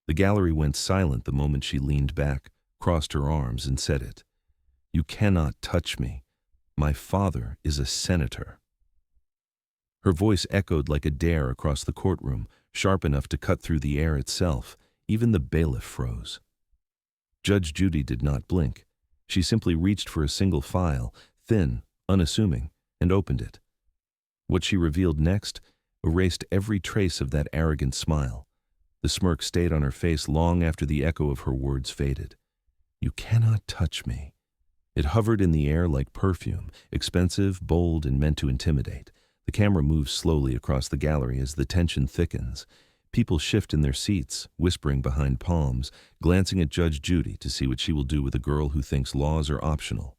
The gallery went silent the moment she leaned back, crossed her arms, and said it. "You cannot touch me. My father is a senator." Her voice echoed like a dare across the courtroom, sharp enough to cut through the air itself. Even the bailiff froze. Judge Judy did not blink. She simply reached for a single file, thin, unassuming, and opened it. What she revealed next erased every trace of that arrogant smile. The smirk stayed on her face long after the echo of her words faded. "You cannot touch me." It hovered in the air like perfume, expensive, bold, and meant to intimidate. The camera moves slowly across the gallery as the tension thickens. People shift in their seats, whispering behind palms, glancing at Judge Judy to see what she will do with a girl who thinks laws are optional.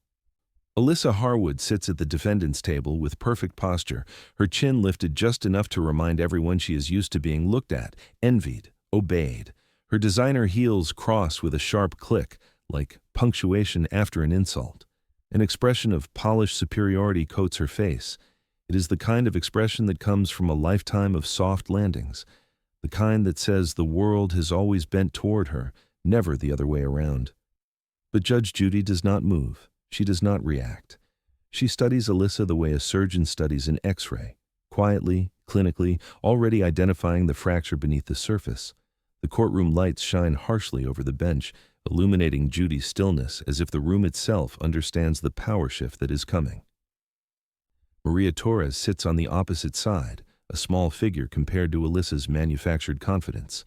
Alyssa Harwood sits at the defendant's table with perfect posture, her chin lifted just enough to remind everyone she is used to being looked at, envied, obeyed. Her designer heels cross with a sharp click, like punctuation after an insult. An expression of polished superiority coats her face. It is the kind of expression that comes from a lifetime of soft landings, the kind that says the world has always bent toward her, never the other way around. But Judge Judy does not move. She does not react. She studies Alyssa the way a surgeon studies an X-ray, quietly, clinically, already identifying the fracture beneath the surface. The courtroom lights shine harshly over the bench, illuminating Judy's stillness as if the room itself understands the power shift that is coming. Maria Torres sits on the opposite side, a small figure compared to Alyssa's manufactured confidence.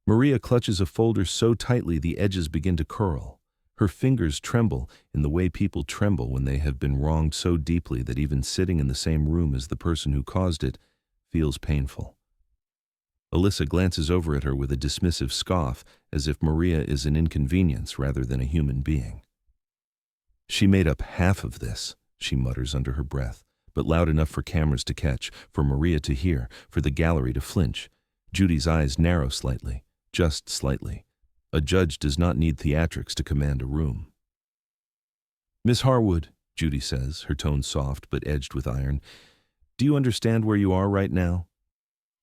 Maria clutches a folder so tightly the edges begin to curl. Her fingers tremble in the way people tremble when they have been wronged so deeply that even sitting in the same room as the person who caused it feels painful. Alyssa glances over at her with a dismissive scoff, as if Maria is an inconvenience rather than a human being. "She made up half of this," she mutters under her breath, but loud enough for cameras to catch, for Maria to hear, for the gallery to flinch. Judy's eyes narrow slightly, just slightly. A judge does not need theatrics to command a room. "Miss Harwood," Judy says, her tone soft but edged with iron, "do you understand where you are right now?"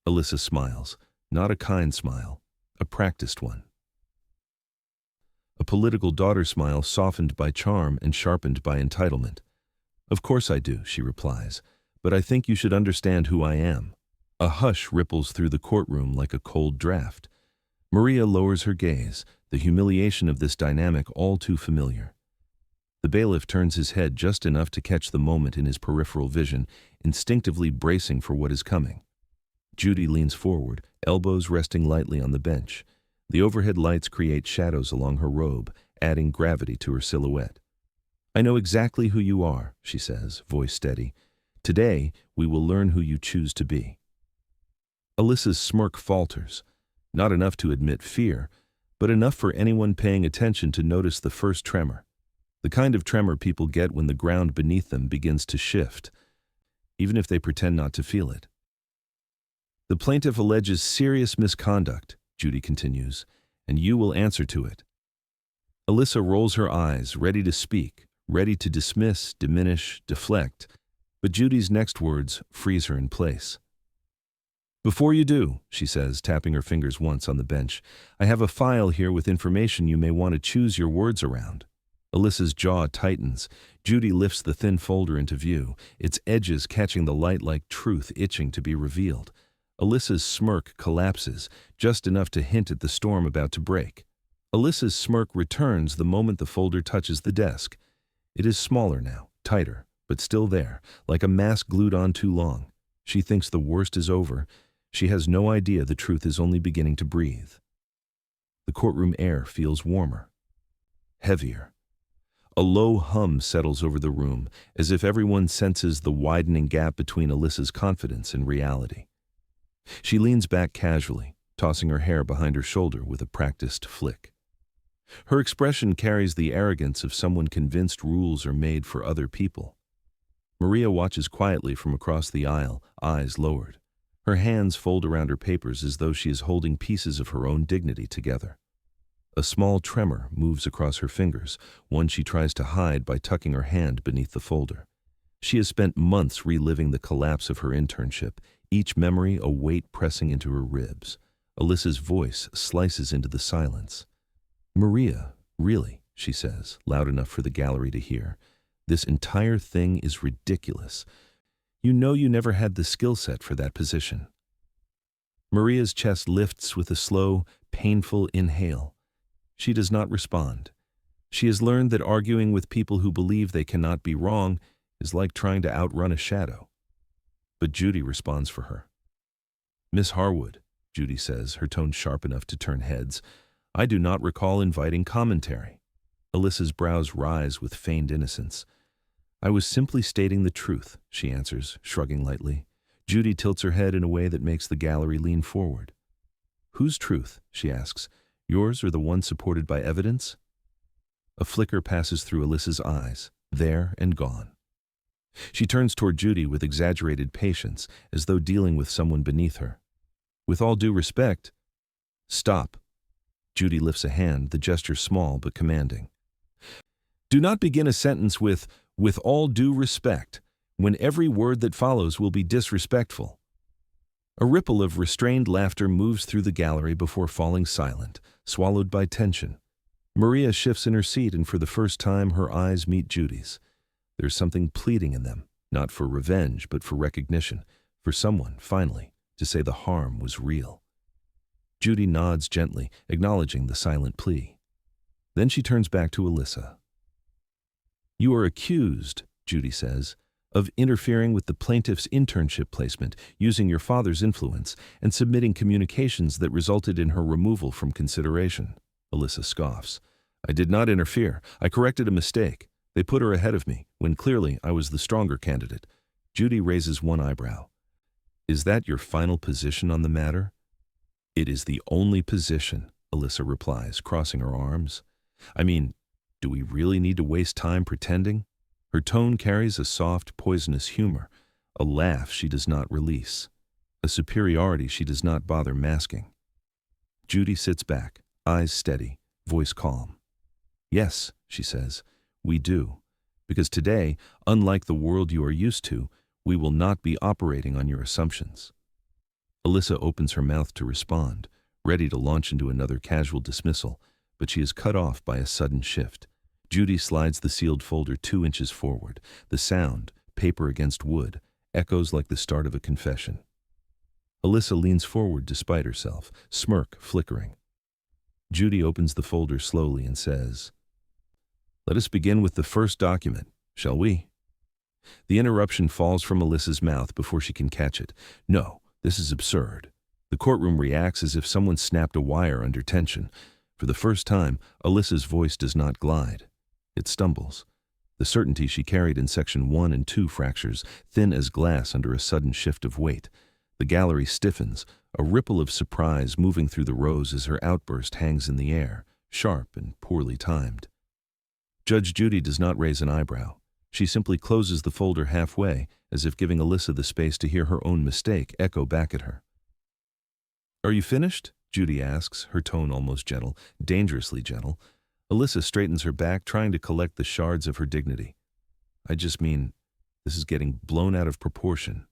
Alyssa smiles, not a kind smile, a practiced one. A political daughter smile softened by charm and sharpened by entitlement. "Of course I do," she replies, "but I think you should understand who I am." A hush ripples through the courtroom like a cold draft. Maria lowers her gaze, the humiliation of this dynamic all too familiar. The bailiff turns his head just enough to catch the moment in his peripheral vision, instinctively bracing for what is coming. Judy leans forward, elbows resting lightly on the bench. The overhead lights create shadows along her robe, adding gravity to her silhouette. "I know exactly who you are," she says, voice steady. "Today, we will learn who you choose to be." Alyssa's smirk falters. Not enough to admit fear, but enough for anyone paying attention to notice the first tremor. The kind of tremor people get when the ground beneath them begins to shift, even if they pretend not to feel it. "The plaintiff alleges serious misconduct," Judy continues, "and you will answer to it." Alyssa rolls her eyes, ready to speak, ready to dismiss, diminish, deflect, but Judy's next words freeze her in place. "Before you do," she says, tapping her fingers once on the bench, "I have a file here with information you may want to choose your words around." Alyssa's jaw tightens. Judy lifts the thin folder into view, its edges catching the light like truth itching to be revealed. Alyssa's smirk collapses, just enough to hint at the storm about to break. Alyssa's smirk returns the moment the folder touches the desk. It is smaller now, tighter, but still there, like a mask glued on too long. She thinks the worst is over. She has no idea the truth is only beginning to breathe. The courtroom air feels warmer, heavier. A low hum settles over the room, as if everyone senses the widening gap between Alyssa's confidence and reality. She leans back casually, tossing her hair behind her shoulder with a practiced flick. Her expression carries the arrogance of someone convinced rules are made for other people. Maria watches quietly from across the aisle, eyes lowered. Her hands fold around her papers as though she is holding pieces of her own dignity together. A small tremor moves across her fingers, one she tries to hide by tucking her hand beneath the folder. She has spent months reliving the collapse of her internship, each memory a weight pressing into her ribs. Alyssa's voice slices into the silence. "Maria, really," she says, loud enough for the gallery to hear. "This entire thing is ridiculous. You know you never had the skill set for that position." Maria's chest lifts with a slow, painful inhale. She does not respond. She has learned that arguing with people who believe they cannot be wrong is like trying to outrun a shadow. But Judy responds for her. "Miss Harwood," Judy says, her tone sharp enough to turn heads, "I do not recall inviting commentary." Alyssa's brows rise with feigned innocence. "I was simply stating the truth," she answers, shrugging lightly. Judy tilts her head in a way that makes the gallery lean forward. "Whose truth?" she asks. "Yours or the one supported by evidence?" A flicker passes through Alyssa's eyes, there and gone. She turns toward Judy with exaggerated patience, as though dealing with someone beneath her. "With all due respect—" "Stop." Judy lifts a hand, the gesture small but commanding. "Do not begin a sentence with all due respect, when every word that follows will be disrespectful." A ripple of restrained laughter moves through the gallery before falling silent, swallowed by tension. Maria shifts in her seat, and for the first time her eyes meet Judy's. There's something pleading in them, not for revenge, but for recognition, for someone, finally, to say the harm was real. Judy nods gently, acknowledging the silent plea. Then she turns back to Alyssa. "You are accused," Judy says, "of interfering with the plaintiff's internship placement, using your father's influence, and submitting communications that resulted in her removal from consideration." Alyssa scoffs. "I did not interfere. I corrected a mistake. They put her ahead of me, when clearly I was the stronger candidate." Judy raises one eyebrow. "Is that your final position on the matter?" "It is the only position," Alyssa replies, crossing her arms. "I mean, do we really need to waste time pretending?" Her tone carries a soft, poisonous humor, a laugh she does not release, a superiority she does not bother masking. Judy sits back, eyes steady, voice calm. "Yes," she says, "we do. Because today, unlike the world you are used to, we will not be operating on your assumptions." Alyssa opens her mouth to respond, ready to launch into another casual dismissal, but she is cut off by a sudden shift. Judy slides the sealed folder 2 inches forward. The sound, paper against wood, echoes like the start of a confession. Alyssa leans forward despite herself, smirk flickering. Judy opens the folder slowly and says, "Let us begin with the first document, shall we?" The interruption falls from Alyssa's mouth before she can catch it. "No, this is absurd." The courtroom reacts as if someone snapped a wire under tension. For the first time, Alyssa's voice does not glide. It stumbles. The certainty she carried in Section 1 and 2 fractures, thin as glass under a sudden shift of weight. The gallery stiffens, a ripple of surprise moving through the rows as her outburst hangs in the air, sharp and poorly timed. Judge Judy does not raise an eyebrow. She simply closes the folder halfway, as if giving Alyssa the space to hear her own mistake echo back at her. "Are you finished?" Judy asks, her tone almost gentle, dangerously gentle. Alyssa straightens her back, trying to collect the shards of her dignity. "I just mean, this is getting blown out of proportion.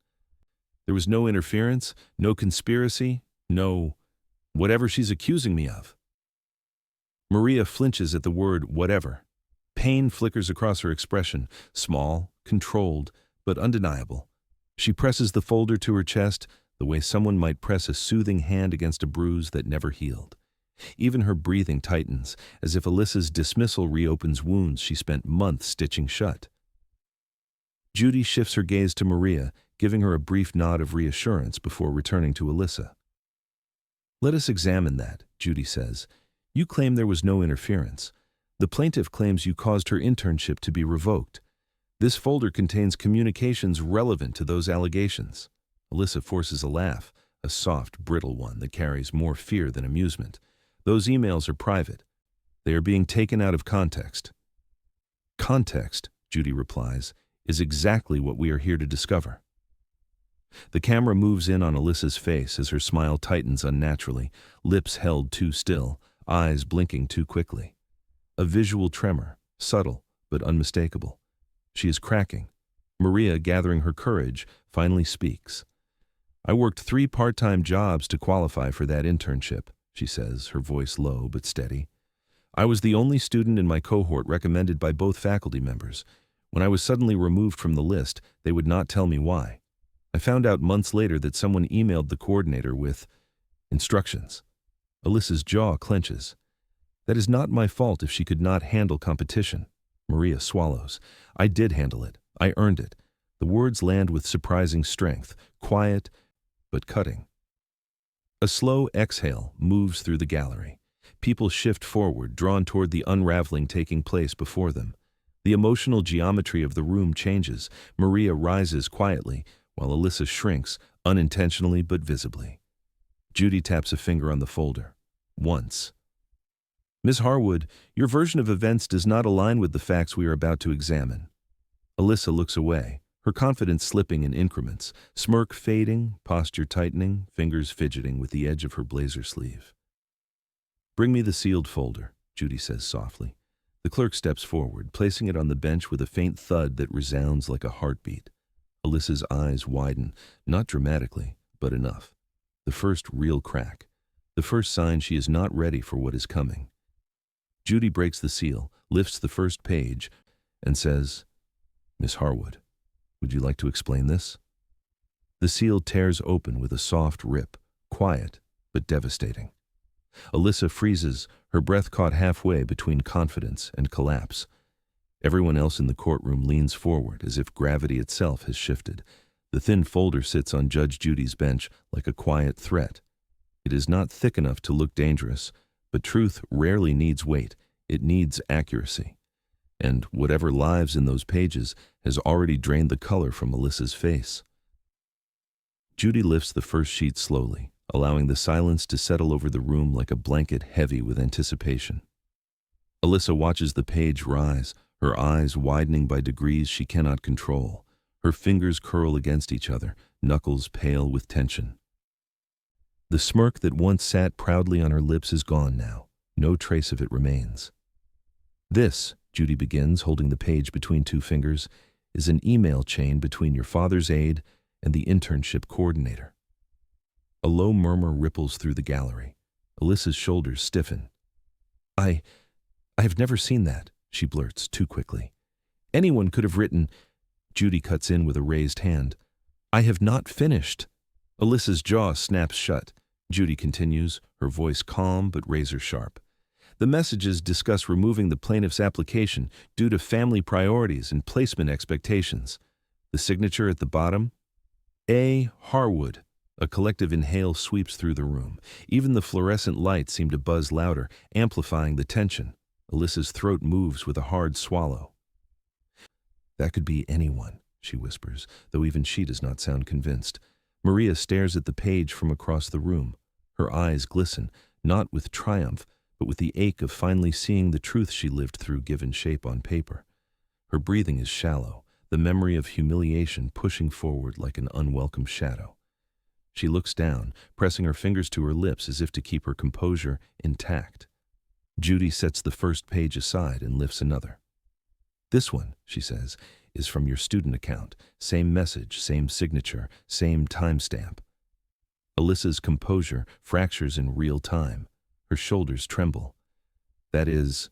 There was no interference, no conspiracy, no whatever she's accusing me of." Maria flinches at the word whatever. Pain flickers across her expression, small, controlled, but undeniable. She presses the folder to her chest, the way someone might press a soothing hand against a bruise that never healed. Even her breathing tightens, as if Alyssa's dismissal reopens wounds she spent months stitching shut. Judy shifts her gaze to Maria, giving her a brief nod of reassurance before returning to Alyssa. "Let us examine that," Judy says. "You claim there was no interference. The plaintiff claims you caused her internship to be revoked. This folder contains communications relevant to those allegations." Alyssa forces a laugh, a soft, brittle one that carries more fear than amusement. "Those emails are private. They are being taken out of context." "Context," Judy replies, "is exactly what we are here to discover." The camera moves in on Alyssa's face as her smile tightens unnaturally, lips held too still, eyes blinking too quickly. A visual tremor, subtle but unmistakable. She is cracking. Maria, gathering her courage, finally speaks. I worked 3 part-time jobs to qualify for that internship, she says, her voice low but steady. I was the only student in my cohort recommended by both faculty members. When I was suddenly removed from the list, they would not tell me why. I found out months later that someone emailed the coordinator with instructions. Alyssa's jaw clenches. That is not my fault if she could not handle competition. Maria swallows. I did handle it. I earned it. The words land with surprising strength, quiet but cutting. A slow exhale moves through the gallery. People shift forward, drawn toward the unraveling taking place before them. The emotional geometry of the room changes. Maria rises quietly, while Alyssa shrinks, unintentionally but visibly. Judy taps a finger on the folder. Once. Ms. Harwood, your version of events does not align with the facts we are about to examine. Alyssa looks away, her confidence slipping in increments, smirk fading, posture tightening, fingers fidgeting with the edge of her blazer sleeve. Bring me the sealed folder, Judy says softly. The clerk steps forward, placing it on the bench with a faint thud that resounds like a heartbeat. Alyssa's eyes widen, not dramatically, but enough. The first real crack. The first sign she is not ready for what is coming. Judy breaks the seal, lifts the first page, and says, Miss Harwood, would you like to explain this? The seal tears open with a soft rip, quiet but devastating. Alyssa freezes, her breath caught halfway between confidence and collapse. Everyone else in the courtroom leans forward as if gravity itself has shifted. The thin folder sits on Judge Judy's bench like a quiet threat. It is not thick enough to look dangerous, but truth rarely needs weight, it needs accuracy. And whatever lives in those pages has already drained the color from Alyssa's face. Judy lifts the first sheet slowly, allowing the silence to settle over the room like a blanket heavy with anticipation. Alyssa watches the page rise, her eyes widening by degrees she cannot control. Her fingers curl against each other, knuckles pale with tension. The smirk that once sat proudly on her lips is gone now. No trace of it remains. This, Judy begins, holding the page between 2 fingers, is an email chain between your father's aide and the internship coordinator. A low murmur ripples through the gallery. Alyssa's shoulders stiffen. I've never seen that, she blurts too quickly. Anyone could have written. Judy cuts in with a raised hand. I have not finished. Alyssa's jaw snaps shut. Judy continues, her voice calm but razor-sharp. The messages discuss removing the plaintiff's application due to family priorities and placement expectations. The signature at the bottom? A. Harwood. A collective inhale sweeps through the room. Even the fluorescent lights seem to buzz louder, amplifying the tension. Alyssa's throat moves with a hard swallow. That could be anyone, she whispers, though even she does not sound convinced. Maria stares at the page from across the room. Her eyes glisten, not with triumph, but with the ache of finally seeing the truth she lived through given shape on paper. Her breathing is shallow, the memory of humiliation pushing forward like an unwelcome shadow. She looks down, pressing her fingers to her lips as if to keep her composure intact. Judy sets the first page aside and lifts another. This one, she says, is from your student account. Same message, same signature, same timestamp. Alyssa's composure fractures in real time. Her shoulders tremble. That is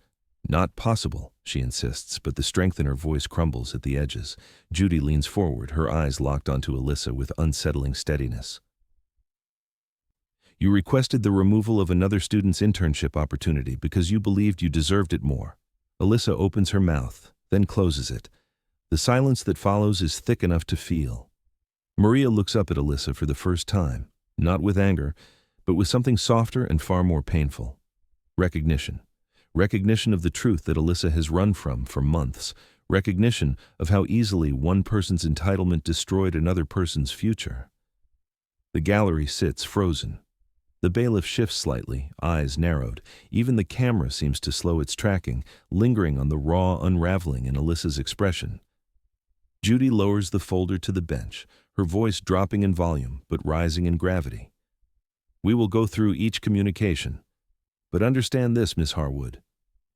not possible, she insists, but the strength in her voice crumbles at the edges. Judy leans forward, her eyes locked onto Alyssa with unsettling steadiness. You requested the removal of another student's internship opportunity because you believed you deserved it more. Alyssa opens her mouth, then closes it. The silence that follows is thick enough to feel. Maria looks up at Alyssa for the first time, not with anger, but with something softer and far more painful. Recognition. Recognition of the truth that Alyssa has run from for months. Recognition of how easily one person's entitlement destroyed another person's future. The gallery sits frozen. The bailiff shifts slightly, eyes narrowed. Even the camera seems to slow its tracking, lingering on the raw unraveling in Alyssa's expression. Judy lowers the folder to the bench, her voice dropping in volume but rising in gravity. We will go through each communication. But understand this, Miss Harwood.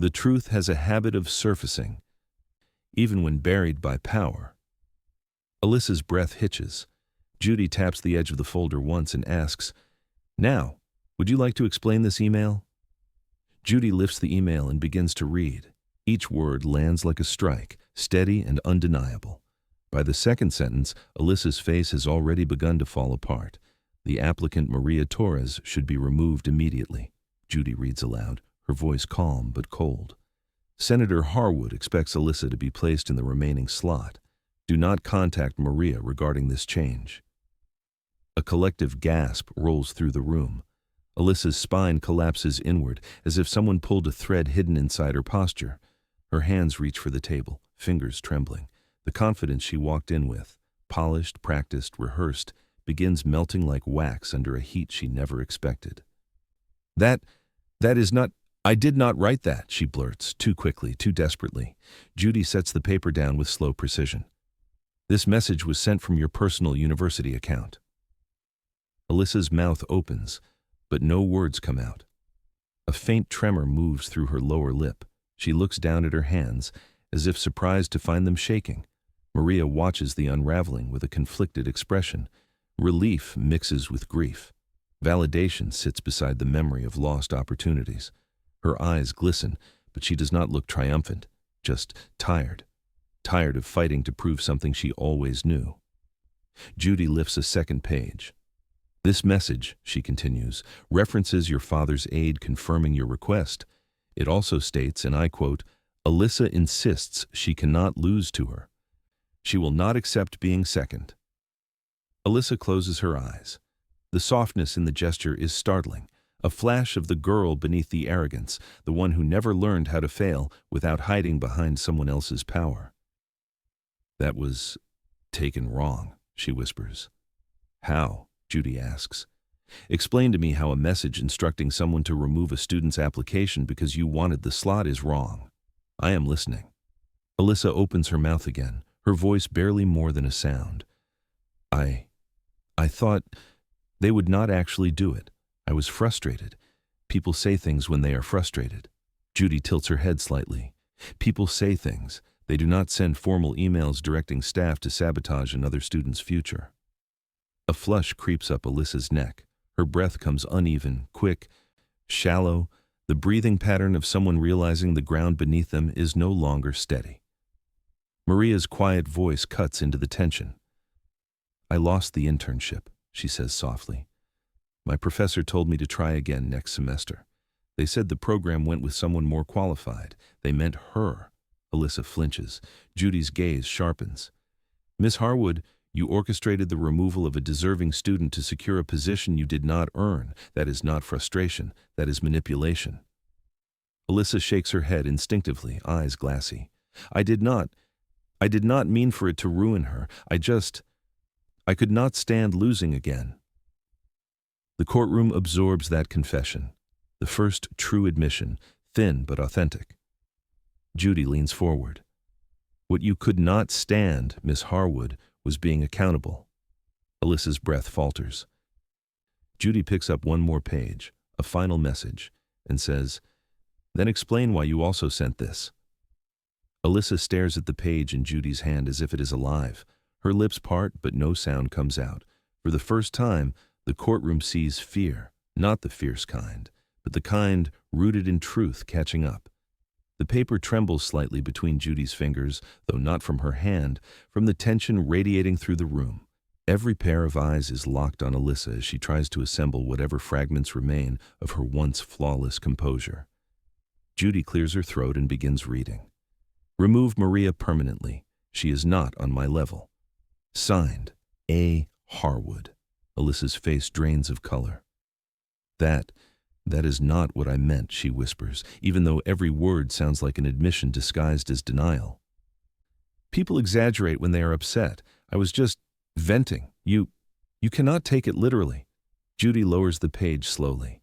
The truth has a habit of surfacing, even when buried by power. Alyssa's breath hitches. Judy taps the edge of the folder once and asks, "Now, would you like to explain this email?" Judy lifts the email and begins to read. Each word lands like a strike, steady and undeniable. By the second sentence, Alyssa's face has already begun to fall apart. "The applicant Maria Torres should be removed immediately," Judy reads aloud, her voice calm but cold. "Senator Harwood expects Alyssa to be placed in the remaining slot. Do not contact Maria regarding this change." A collective gasp rolls through the room. Alyssa's spine collapses inward, as if someone pulled a thread hidden inside her posture. Her hands reach for the table, fingers trembling. The confidence she walked in with, polished, practiced, rehearsed, begins melting like wax under a heat she never expected. That is not, I did not write that," she blurts, too quickly, too desperately. Judy sets the paper down with slow precision. "This message was sent from your personal university account." Alyssa's mouth opens, but no words come out. A faint tremor moves through her lower lip. She looks down at her hands, as if surprised to find them shaking. Maria watches the unraveling with a conflicted expression. Relief mixes with grief. Validation sits beside the memory of lost opportunities. Her eyes glisten, but she does not look triumphant, just tired. Tired of fighting to prove something she always knew. Judy lifts a second page. "This message," she continues, "references your father's aide confirming your request. It also states, and I quote, 'Alyssa insists she cannot lose to her. She will not accept being second.'" Alyssa closes her eyes. The softness in the gesture is startling, a flash of the girl beneath the arrogance, the one who never learned how to fail without hiding behind someone else's power. "That was taken wrong," she whispers. "How?" Judy asks. "Explain to me how a message instructing someone to remove a student's application because you wanted the slot is wrong. I am listening." Alyssa opens her mouth again, her voice barely more than a sound. I thought they would not actually do it. I was frustrated. People say things when they are frustrated." Judy tilts her head slightly. "People say things. They do not send formal emails directing staff to sabotage another student's future." A flush creeps up Alyssa's neck. Her breath comes uneven, quick, shallow, the breathing pattern of someone realizing the ground beneath them is no longer steady. Maria's quiet voice cuts into the tension. "I lost the internship," she says softly. "My professor told me to try again next semester. They said the program went with someone more qualified. They meant her." Alyssa flinches. Judy's gaze sharpens. "Miss Harwood, you orchestrated the removal of a deserving student to secure a position you did not earn. That is not frustration. That is manipulation." Alyssa shakes her head instinctively, eyes glassy. I did not mean for it to ruin her. I could not stand losing again." The courtroom absorbs that confession, the first true admission, thin but authentic. Judy leans forward. "What you could not stand, Miss Harwood, was being accountable." Alyssa's breath falters. Judy picks up one more page, a final message, and says, "Then explain why you also sent this." Alyssa stares at the page in Judy's hand as if it is alive. Her lips part, but no sound comes out. For the first time, the courtroom sees fear, not the fierce kind, but the kind rooted in truth catching up. The paper trembles slightly between Judy's fingers, though not from her hand, from the tension radiating through the room. Every pair of eyes is locked on Alyssa as she tries to assemble whatever fragments remain of her once flawless composure. Judy clears her throat and begins reading. "Remove Maria permanently. She is not on my level. Signed, A. Harwood." Alyssa's face drains of color. That is not what I meant," she whispers, even though every word sounds like an admission disguised as denial. "People exaggerate when they are upset. I was just venting. You cannot take it literally." Judy lowers the page slowly.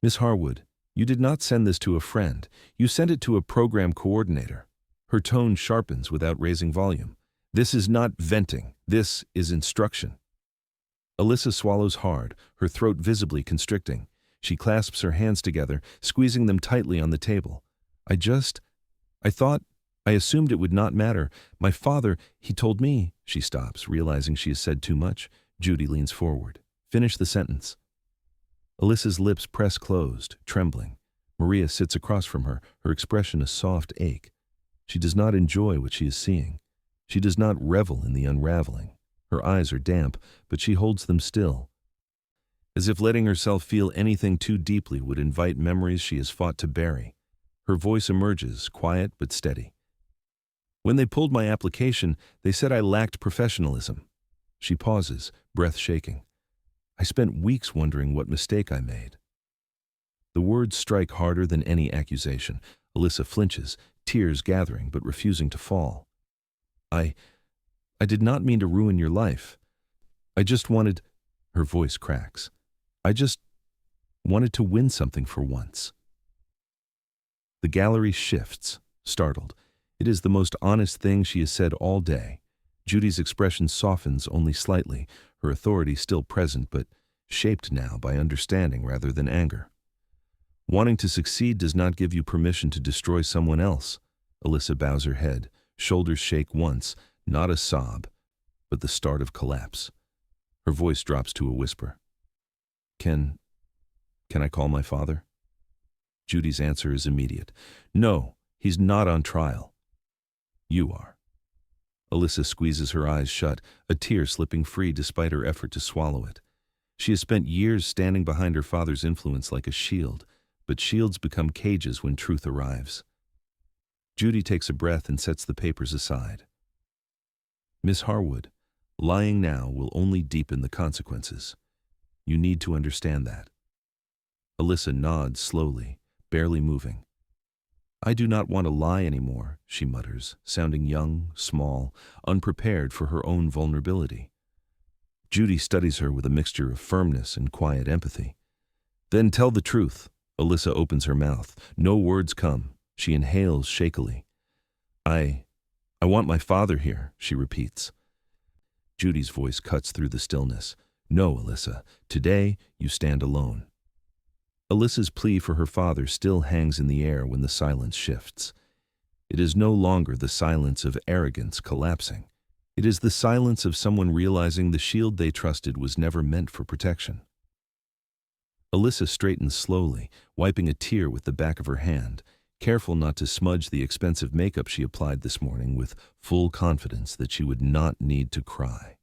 "Miss Harwood, you did not send this to a friend. You sent it to a program coordinator." Her tone sharpens without raising volume. "This is not venting. This is instruction." Alyssa swallows hard, her throat visibly constricting. She clasps her hands together, squeezing them tightly on the table. I assumed it would not matter. My father, he told me." She stops, realizing she has said too much. Judy leans forward. Finish the sentence. Alyssa's lips press closed, trembling. Maria sits across from her, her expression a soft ache. She does not enjoy what she is seeing. She does not revel in the unraveling. Her eyes are damp, but she holds them still, as if letting herself feel anything too deeply would invite memories she has fought to bury. Her voice emerges, quiet but steady. When they pulled my application, they said I lacked professionalism. She pauses, breath shaking. I spent weeks wondering what mistake I made. The words strike harder than any accusation. Alyssa flinches, tears gathering but refusing to fall. I did not mean to ruin your life. I just wanted, her voice cracks. I just wanted to win something for once. The gallery shifts, startled. It is the most honest thing she has said all day. Judy's expression softens only slightly, her authority still present but shaped now by understanding rather than anger. Wanting to succeed does not give you permission to destroy someone else. Alyssa bows her head, shoulders shake once, not a sob, but the start of collapse. Her voice drops to a whisper. Can I call my father? Judy's answer is immediate. No, he's not on trial. You are. Alyssa squeezes her eyes shut, a tear slipping free despite her effort to swallow it. She has spent years standing behind her father's influence like a shield, but shields become cages when truth arrives. Judy takes a breath and sets the papers aside. Miss Harwood, lying now will only deepen the consequences. You need to understand that. Alyssa nods slowly, barely moving. I do not want to lie anymore, she mutters, sounding young, small, unprepared for her own vulnerability. Judy studies her with a mixture of firmness and quiet empathy. Then tell the truth. Alyssa opens her mouth. No words come. She inhales shakily. I want my father here, she repeats. Judy's voice cuts through the stillness. No, Alyssa, today you stand alone. Alyssa's plea for her father still hangs in the air when the silence shifts. It is no longer the silence of arrogance collapsing. It is the silence of someone realizing the shield they trusted was never meant for protection. Alyssa straightens slowly, wiping a tear with the back of her hand, careful not to smudge the expensive makeup she applied this morning with full confidence that she would not need to cry.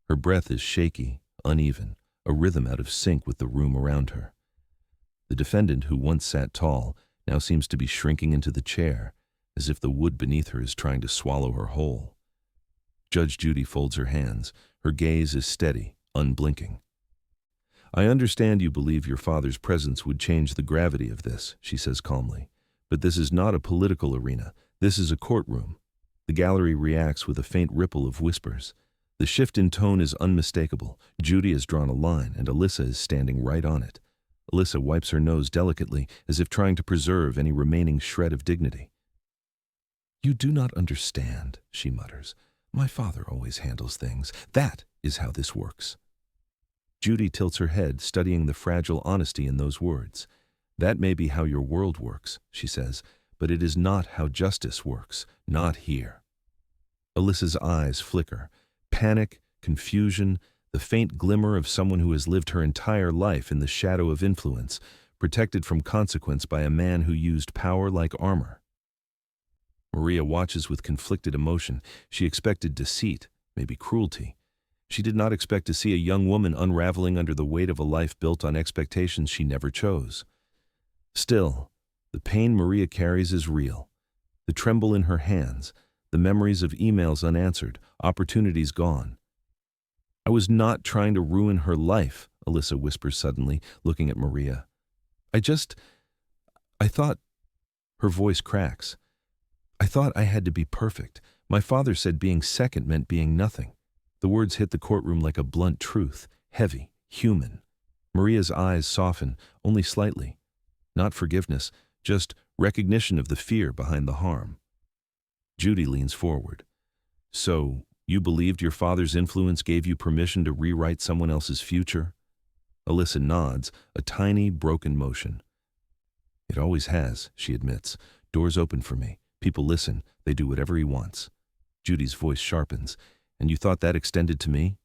Her breath is shaky, uneven, a rhythm out of sync with the room around her. The defendant, who once sat tall, now seems to be shrinking into the chair, as if the wood beneath her is trying to swallow her whole. Judge Judy folds her hands. Her gaze is steady, unblinking. I understand you believe your father's presence would change the gravity of this, she says calmly. But this is not a political arena. This is a courtroom. The gallery reacts with a faint ripple of whispers. The shift in tone is unmistakable. Judy has drawn a line, and Alyssa is standing right on it. Alyssa wipes her nose delicately, as if trying to preserve any remaining shred of dignity. You do not understand, she mutters. My father always handles things. That is how this works. Judy tilts her head, studying the fragile honesty in those words. That may be how your world works, she says, but it is not how justice works, not here. Alyssa's eyes flicker. Panic, confusion, the faint glimmer of someone who has lived her entire life in the shadow of influence, protected from consequence by a man who used power like armor. Maria watches with conflicted emotion. She expected deceit, maybe cruelty. She did not expect to see a young woman unraveling under the weight of a life built on expectations she never chose. Still, the pain Maria carries is real. The tremble in her hands, the memories of emails unanswered, opportunities gone. I was not trying to ruin her life, Alyssa whispers suddenly, looking at Maria. I thought, her voice cracks. I thought I had to be perfect. My father said being second meant being nothing. The words hit the courtroom like a blunt truth, heavy, human. Maria's eyes soften, only slightly. Not forgiveness, just recognition of the fear behind the harm. Judy leans forward. So, you believed your father's influence gave you permission to rewrite someone else's future? Alyssa nods, a tiny, broken motion. It always has, she admits. Doors open for me. People listen. They do whatever he wants. Judy's voice sharpens. And you thought that extended to me?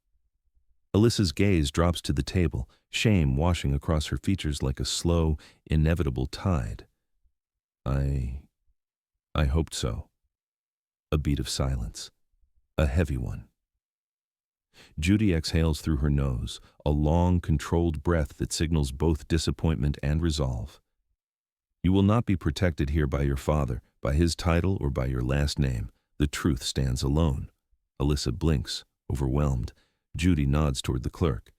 Alyssa's gaze drops to the table, shame washing across her features like a slow, inevitable tide. I hoped so. A beat of silence. A heavy one. Judy exhales through her nose, a long, controlled breath that signals both disappointment and resolve. You will not be protected here by your father, by his title, or by your last name. The truth stands alone. Alyssa blinks, overwhelmed. Judy nods toward the clerk.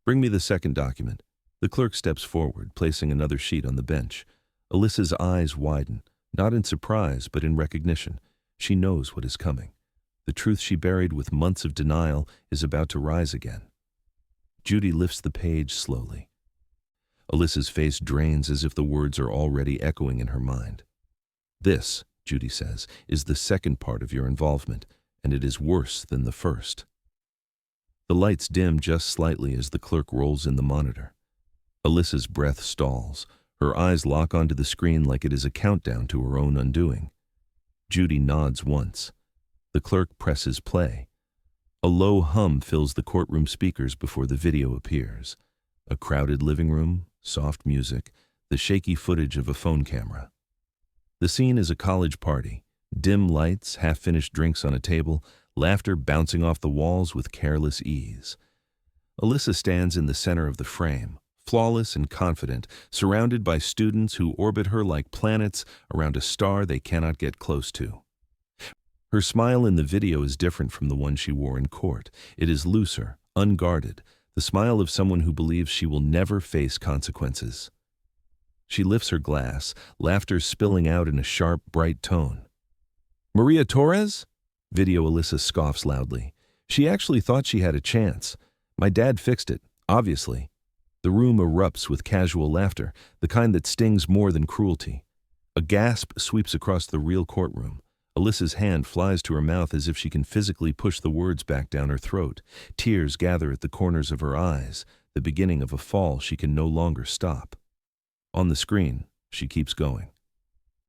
Bring me the second document. The clerk steps forward, placing another sheet on the bench. Alyssa's eyes widen, not in surprise, but in recognition. She knows what is coming. The truth she buried with months of denial is about to rise again. Judy lifts the page slowly. Alyssa's face drains as if the words are already echoing in her mind. This, Judy says, is the second part of your involvement, and it is worse than the first. The lights dim just slightly as the clerk rolls in the monitor. Alyssa's breath stalls. Her eyes lock onto the screen like it is a countdown to her own undoing. Judy nods once. The clerk presses play. A low hum fills the courtroom speakers before the video appears. A crowded living room, soft music, the shaky footage of a phone camera. The scene is a college party. Dim lights, half-finished drinks on a table, laughter bouncing off the walls with careless ease. Alyssa stands in the center of the frame, flawless and confident, surrounded by students who orbit her like planets around a star they cannot get close to. Her smile in the video is different from the one she wore in court. It is looser, unguarded, the smile of someone who believes she will never face consequences. She lifts her glass, laughter spilling out in a sharp, bright tone. Maria Torres? Video Alyssa scoffs loudly. She actually thought she had a chance. My dad fixed it, obviously. The room erupts with casual laughter, the kind that stings more than cruelty. A gasp sweeps across the real courtroom. Alyssa's hand flies to her mouth as if she can physically push the words back down her throat. Tears gather at the corners of her eyes, the beginning of a fall she can no longer stop. On the screen, she keeps going.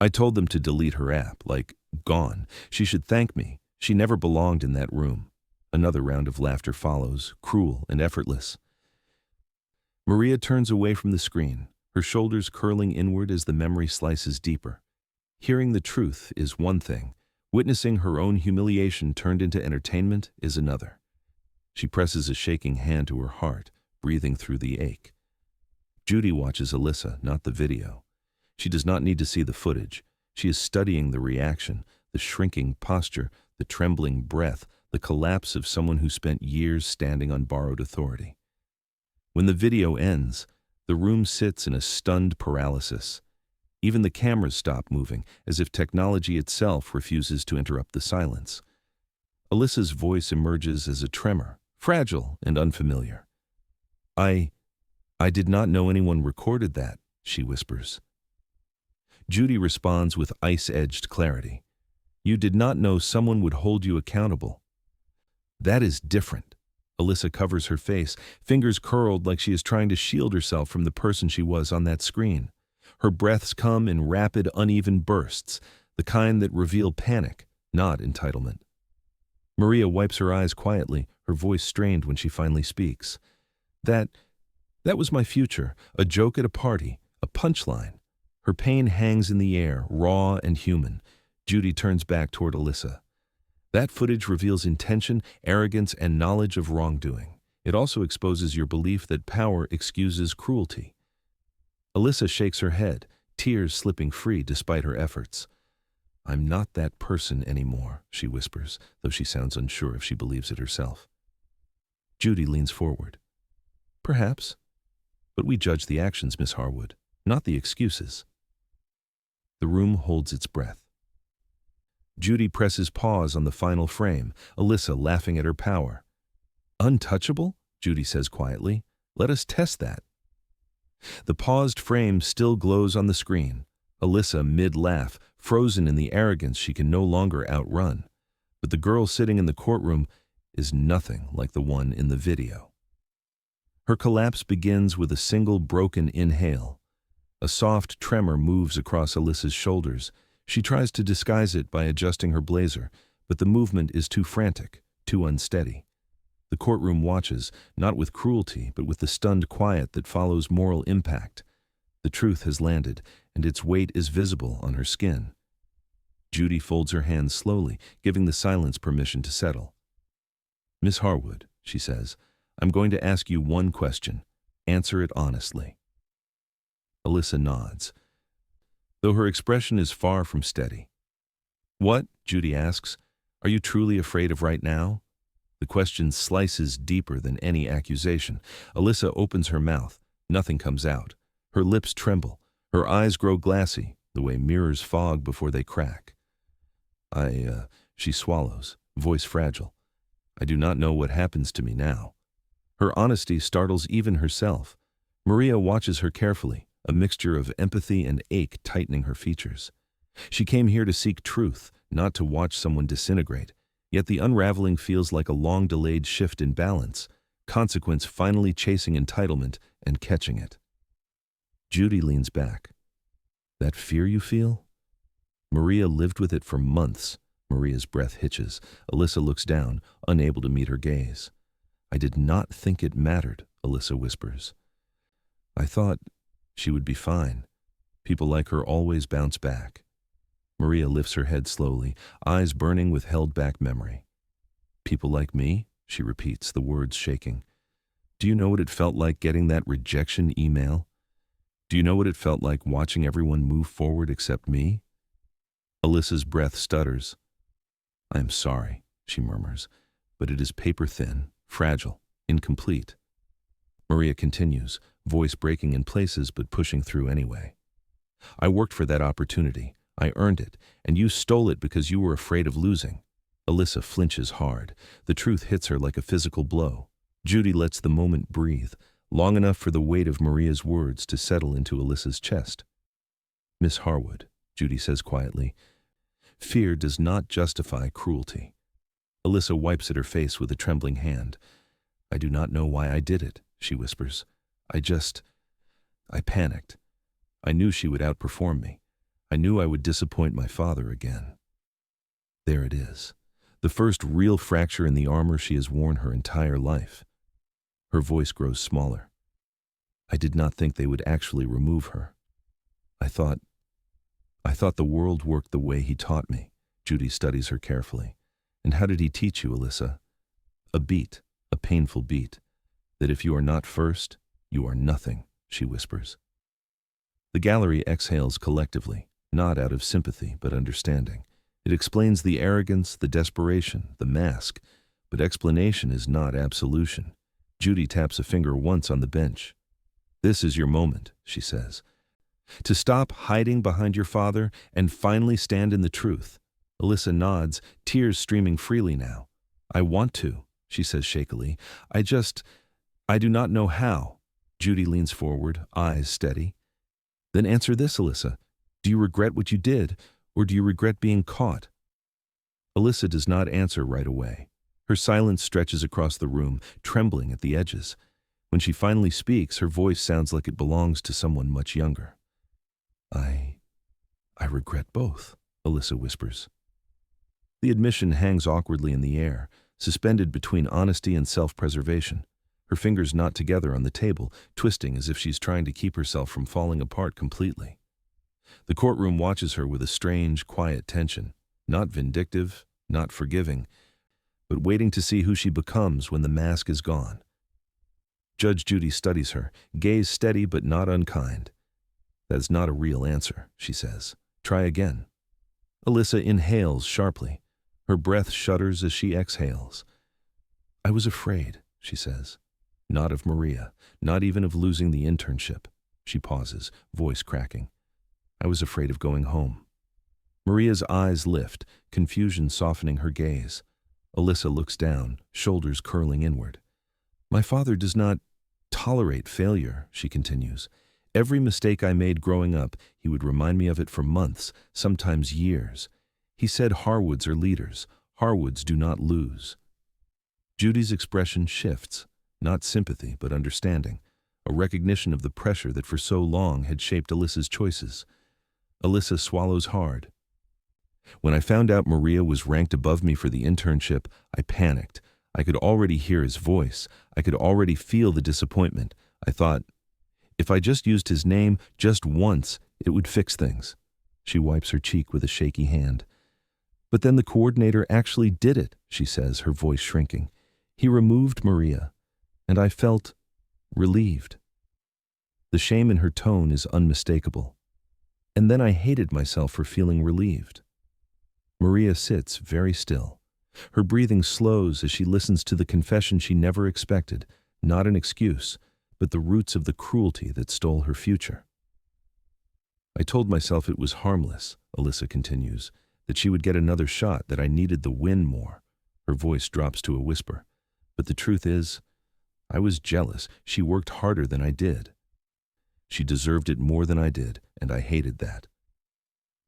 I told them to delete her app, like, gone. She should thank me. She never belonged in that room. Another round of laughter follows, cruel and effortless. Maria turns away from the screen, her shoulders curling inward as the memory slices deeper. Hearing the truth is one thing. Witnessing her own humiliation turned into entertainment is another. She presses a shaking hand to her heart, breathing through the ache. Judy watches Alyssa, not the video. She does not need to see the footage. She is studying the reaction, the shrinking posture, the trembling breath, the collapse of someone who spent years standing on borrowed authority. When the video ends, the room sits in a stunned paralysis. Even the cameras stop moving, as if technology itself refuses to interrupt the silence. Alyssa's voice emerges as a tremor, fragile and unfamiliar. I did not know anyone recorded that, she whispers. Judy responds with ice-edged clarity. You did not know someone would hold you accountable. That is different. Alyssa covers her face, fingers curled like she is trying to shield herself from the person she was on that screen. Her breaths come in rapid, uneven bursts, the kind that reveal panic, not entitlement. Maria wipes her eyes quietly, her voice strained when she finally speaks. That was my future, a joke at a party, a punchline. Her pain hangs in the air, raw and human. Judy turns back toward Alyssa. That footage reveals intention, arrogance, and knowledge of wrongdoing. It also exposes your belief that power excuses cruelty. Alyssa shakes her head, tears slipping free despite her efforts. I'm not that person anymore, she whispers, though she sounds unsure if she believes it herself. Judy leans forward. Perhaps. But we judge the actions, Miss Harwood, not the excuses. The room holds its breath. Judy presses pause on the final frame, Alyssa laughing at her power. Untouchable? Judy says quietly. Let us test that. The paused frame still glows on the screen. Alyssa mid-laugh, frozen in the arrogance she can no longer outrun. But the girl sitting in the courtroom is nothing like the one in the video. Her collapse begins with a single broken inhale. A soft tremor moves across Alyssa's shoulders. She tries to disguise it by adjusting her blazer, but the movement is too frantic, too unsteady. The The courtroom watches, not with cruelty, but with the stunned quiet that follows moral impact. The truth has landed, and its weight is visible on her skin. Judy folds her hands slowly, giving the silence permission to settle. "Miss Harwood," she says, "I'm going to ask you one question. Answer it honestly." Alyssa nods, though her expression is far from steady. "What?" Judy asks. "Are you truly afraid of right now?" The question slices deeper than any accusation. Alyssa opens her mouth. Nothing comes out. Her lips tremble. Her eyes grow glassy, the way mirrors fog before they crack. She swallows, voice fragile. "I do not know what happens to me now." Her honesty startles even herself. Maria watches her carefully, a mixture of empathy and ache tightening her features. She came here to seek truth, not to watch someone disintegrate. Yet the unraveling feels like a long-delayed shift in balance, consequence finally chasing entitlement and catching it. Judy leans back. "That fear you feel?" Maria lived with it for months. Maria's breath hitches. Alyssa looks down, unable to meet her gaze. "I did not think it mattered," Alyssa whispers. "I thought she would be fine. People like her always bounce back." Maria lifts her head slowly, eyes burning with held-back memory. "People like me?" she repeats, the words shaking. "Do you know what it felt like getting that rejection email? Do you know what it felt like watching everyone move forward except me?" Alyssa's breath stutters. "I am sorry," she murmurs, "but it is paper-thin, fragile, incomplete." Maria continues, voice breaking in places but pushing through anyway. "I worked for that opportunity. I earned it, and you stole it because you were afraid of losing." Alyssa flinches hard. The truth hits her like a physical blow. Judy lets the moment breathe, long enough for the weight of Maria's words to settle into Alyssa's chest. "Miss Harwood," Judy says quietly, "fear does not justify cruelty." Alyssa wipes at her face with a trembling hand. "I do not know why I did it," she whispers. I panicked. I knew she would outperform me. I knew I would disappoint my father again." There it is, the first real fracture in the armor she has worn her entire life. Her voice grows smaller. "I did not think they would actually remove her. I thought the world worked the way he taught me." Judy studies her carefully. "And how did he teach you, Alyssa?" "A beat, a painful beat. That if you are not first, you are nothing," she whispers. The gallery exhales collectively, not out of sympathy but understanding. It explains the arrogance, the desperation, the mask, but explanation is not absolution. Judy taps a finger once on the bench. "This is your moment," she says. "To stop hiding behind your father and finally stand in the truth." Alyssa nods, tears streaming freely now. "I want to," she says shakily. I do not know how." Judy leans forward, eyes steady. "Then answer this, Alyssa. Do you regret what you did, or do you regret being caught?" Alyssa does not answer right away. Her silence stretches across the room, trembling at the edges. When she finally speaks, her voice sounds like it belongs to someone much younger. I regret both," Alyssa whispers. The admission hangs awkwardly in the air, suspended between honesty and self-preservation. Her fingers knot together on the table, twisting as if she's trying to keep herself from falling apart completely. The courtroom watches her with a strange, quiet tension, not vindictive, not forgiving, but waiting to see who she becomes when the mask is gone. Judge Judy studies her, gaze steady but not unkind. "That's not a real answer," she says. "Try again." Alyssa inhales sharply. Her breath shudders as she exhales. "I was afraid," she says. "Not of Maria, not even of losing the internship." She pauses, voice cracking. "I was afraid of going home." Maria's eyes lift, confusion softening her gaze. Alyssa looks down, shoulders curling inward. "My father does not tolerate failure," she continues. "Every mistake I made growing up, he would remind me of it for months, sometimes years. He said Harwoods are leaders. Harwoods do not lose." Judy's expression shifts, not sympathy but understanding, a recognition of the pressure that for so long had shaped Alyssa's choices. Alyssa swallows hard. "When I found out Maria was ranked above me for the internship, I panicked. I could already hear his voice. I could already feel the disappointment. I thought, if I just used his name just once, it would fix things. She wipes her cheek with a shaky hand. But then the coordinator actually did it, she says, her voice shrinking. He removed Maria, and I felt relieved. The shame in her tone is unmistakable. And then I hated myself for feeling relieved. Maria sits very still. Her breathing slows as she listens to the confession she never expected, not an excuse, but the roots of the cruelty that stole her future. I told myself it was harmless, Alyssa continues, that she would get another shot, that I needed the win more. Her voice drops to a whisper. But the truth is, I was jealous. She worked harder than I did. She deserved it more than I did, and I hated that.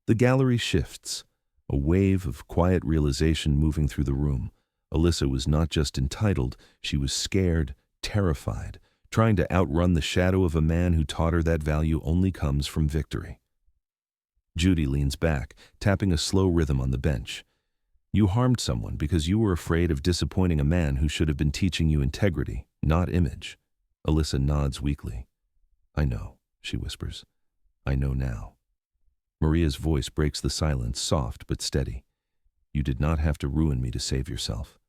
The gallery shifts, a wave of quiet realization moving through the room. Alyssa was not just entitled, she was scared, terrified, trying to outrun the shadow of a man who taught her that value only comes from victory. Judy leans back, tapping a slow rhythm on the bench. You harmed someone because you were afraid of disappointing a man who should have been teaching you integrity, not image. Alyssa nods weakly. I know, she whispers. I know now. Maria's voice breaks the silence, soft but steady. You did not have to ruin me to save yourself.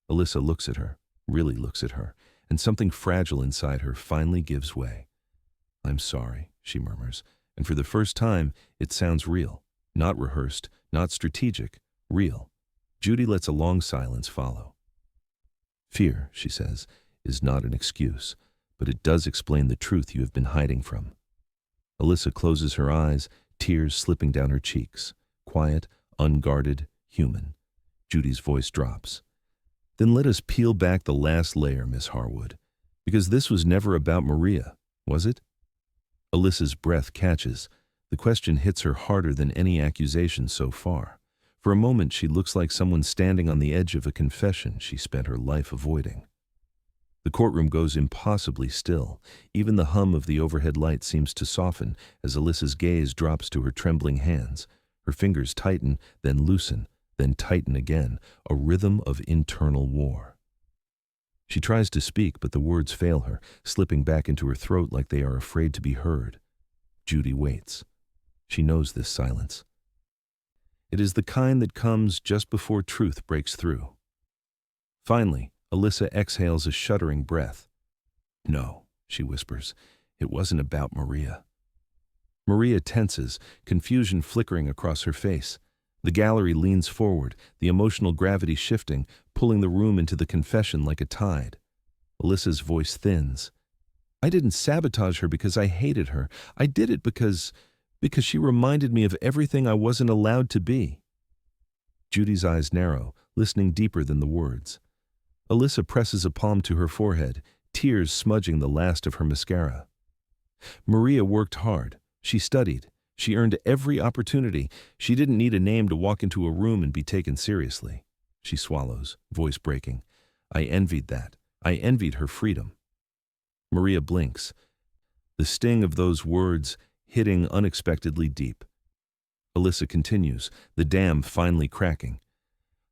Alyssa looks at her, really looks at her, and something fragile inside her finally gives way. I'm sorry, she murmurs, and for the first time, it sounds real. Not rehearsed, not strategic, real. Judy lets a long silence follow. Fear, she says, is not an excuse, but it does explain the truth you have been hiding from. Alyssa closes her eyes, tears slipping down her cheeks. Quiet, unguarded, human. Judy's voice drops. Then let us peel back the last layer, Miss Harwood, because this was never about Maria, was it? Alyssa's breath catches. The question hits her harder than any accusation so far. For a moment, she looks like someone standing on the edge of a confession she spent her life avoiding. The courtroom goes impossibly still. Even the hum of the overhead light seems to soften as Alyssa's gaze drops to her trembling hands. Her fingers tighten, then loosen, then tighten again, a rhythm of internal war. She tries to speak, but the words fail her, slipping back into her throat like they are afraid to be heard. Judy waits. She knows this silence. It is the kind that comes just before truth breaks through. Finally, Alyssa exhales a shuddering breath. No, she whispers, it wasn't about Maria. Maria tenses, confusion flickering across her face. The gallery leans forward, the emotional gravity shifting, pulling the room into the confession like a tide. Alyssa's voice thins. I didn't sabotage her because I hated her. I did it because she reminded me of everything I wasn't allowed to be. Judy's eyes narrow, listening deeper than the words. Alyssa presses a palm to her forehead, tears smudging the last of her mascara. Maria worked hard. She studied. She earned every opportunity. She didn't need a name to walk into a room and be taken seriously. She swallows, voice breaking. I envied that. I envied her freedom. Maria blinks. The sting of those words hitting unexpectedly deep. Alyssa continues, the dam finally cracking.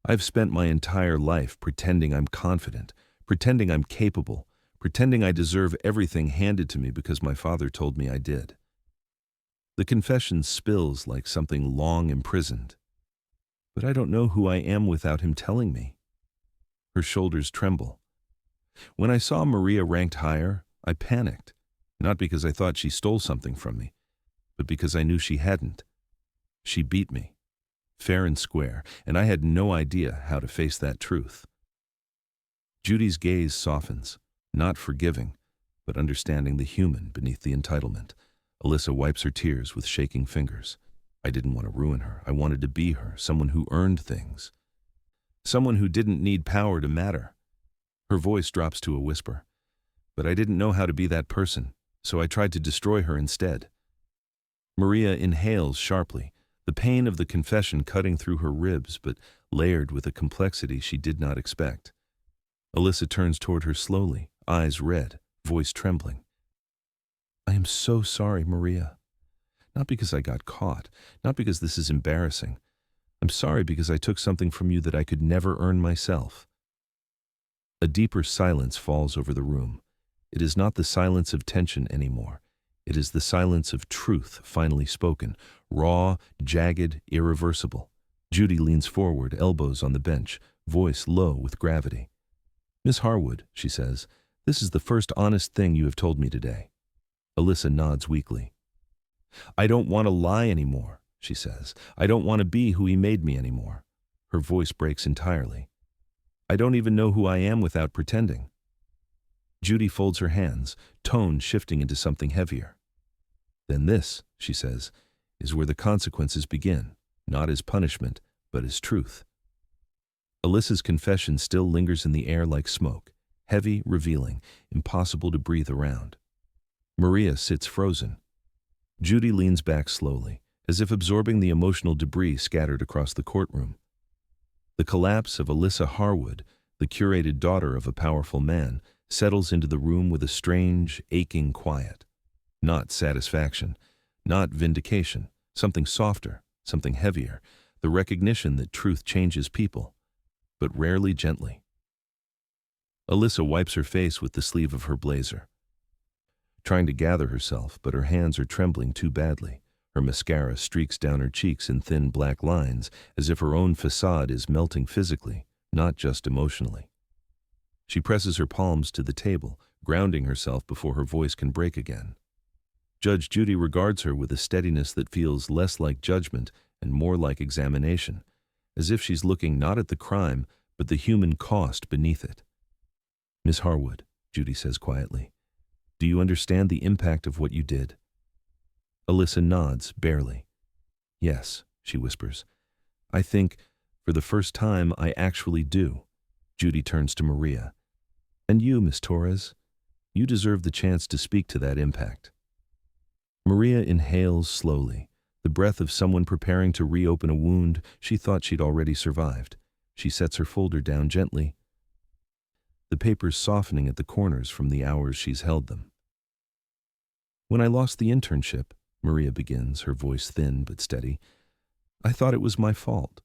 I've spent my entire life pretending I'm confident, pretending I'm capable, pretending I deserve everything handed to me because my father told me I did. The confession spills like something long imprisoned. But I don't know who I am without him telling me. Her shoulders tremble. When I saw Maria ranked higher, I panicked, not because I thought she stole something from me, but because I knew she hadn't. She beat me, fair and square, and I had no idea how to face that truth. Judy's gaze softens, not forgiving, but understanding the human beneath the entitlement. Alyssa wipes her tears with shaking fingers. I didn't want to ruin her. I wanted to be her, someone who earned things. Someone who didn't need power to matter. Her voice drops to a whisper. But I didn't know how to be that person, so I tried to destroy her instead. Maria inhales sharply, the pain of the confession cutting through her ribs, but layered with a complexity she did not expect. Alyssa turns toward her slowly, eyes red, voice trembling. I am so sorry, Maria. Not because I got caught, not because this is embarrassing. I'm sorry because I took something from you that I could never earn myself. A deeper silence falls over the room. It is not the silence of tension anymore. It is the silence of truth finally spoken, raw, jagged, irreversible. Judy leans forward, elbows on the bench, voice low with gravity. "Miss Harwood," she says, "this is the first honest thing you have told me today." Alyssa nods weakly. "I don't want to lie anymore," she says. "I don't want to be who he made me anymore." Her voice breaks entirely. "I don't even know who I am without pretending." Judy folds her hands, tone shifting into something heavier. "Then this," she says, "is where the consequences begin, not as punishment, but as truth." Alyssa's confession still lingers in the air like smoke, heavy, revealing, impossible to breathe around. Maria sits frozen. Judy leans back slowly, as if absorbing the emotional debris scattered across the courtroom. The collapse of Alyssa Harwood, the curated daughter of a powerful man, settles into the room with a strange, aching quiet. Not satisfaction, not vindication, something softer, something heavier, the recognition that truth changes people, but rarely gently. Alyssa wipes her face with the sleeve of her blazer, trying to gather herself, but her hands are trembling too badly. Her mascara streaks down her cheeks in thin black lines, as if her own facade is melting physically, not just emotionally. She presses her palms to the table, grounding herself before her voice can break again. Judge Judy regards her with a steadiness that feels less like judgment and more like examination, as if she's looking not at the crime, but the human cost beneath it. "Miss Harwood," Judy says quietly, "do you understand the impact of what you did?" Alyssa nods, barely. "Yes," she whispers. "I think, for the first time, I actually do." Judy turns to Maria. "And you, Miss Torres, you deserve the chance to speak to that impact." Maria inhales slowly, the breath of someone preparing to reopen a wound she thought she'd already survived. She sets her folder down gently, the papers softening at the corners from the hours she's held them. "When I lost the internship," Maria begins, her voice thin but steady, "I thought it was my fault."